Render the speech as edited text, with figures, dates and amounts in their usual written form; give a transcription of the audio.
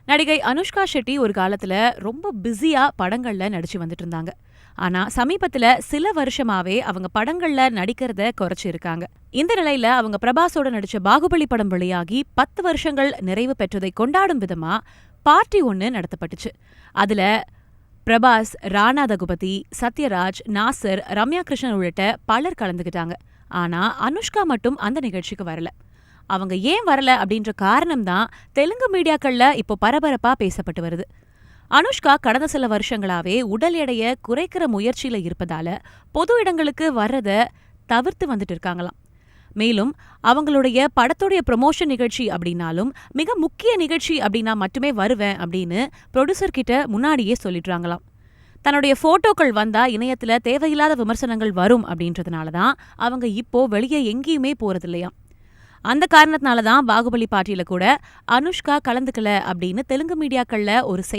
நடிகை அனுஷ்கா ஷெட்டி ஒரு காலத்துல ரொம்ப பிஸியா படங்கள்ல நடிச்சு வந்துட்டு இருந்தாங்க. ஆனா சமீபத்துல சில வருஷமாவே அவங்க படங்கள்ல நடிக்கிறத குறைச்சிருக்காங்க. இந்த நிலையில அவங்க பிரபாஸோட நடிச்ச பாகுபலி படம் வெளியாகி 10 வருஷங்கள் நிறைவு பெற்றதை கொண்டாடும் விதமா பார்ட்டி ஒன்னு நடத்தப்பட்டுச்சு. அதுல பிரபாஸ், ராணா தகுபதி, சத்யராஜ், நாசர், ரம்யா கிருஷ்ணன் உள்ளிட்ட பலர் கலந்துகிட்டாங்க. ஆனா அனுஷ்கா மட்டும் அந்த நிகழ்ச்சிக்கு வரல. அவங்க ஏன் வரல அப்படின்ற காரணம் தான் தெலுங்கு மீடியாக்கள்ல இப்போ பரபரப்பா பேசப்பட்டு வருது. அனுஷ்கா கடந்த சில வருஷங்களாவே உடல் எடைய குறைக்கிற முயற்சியில இருப்பதால பொது இடங்களுக்கு வர்றத தவிர்த்து வந்துட்டு இருக்காங்களாம். மேலும் அவங்களுடைய படத்துடைய ப்ரொமோஷன் நிகழ்ச்சி அப்படின்னாலும் மிக முக்கிய நிகழ்ச்சி அப்படின்னா மட்டுமே வருவேன் அப்படின்னு ப்ரொடியூசர் கிட்ட முன்னாடியே சொல்லிடுறாங்களாம். தன்னுடைய போட்டோக்கள் வந்தா இணையத்துல தேவையில்லாத விமர்சனங்கள் வரும் அப்படின்றதுனால தான் அவங்க இப்போ வெளியே எங்கேயுமே போறதில்லையாம். அந்த காரணத்தினால தான் பாகுபலி பார்ட்டியில கூட அனுஷ்கா கலந்துக்கல அப்படின்னு தெலுங்கு மீடியாக்கள்ல ஒரு செய்தி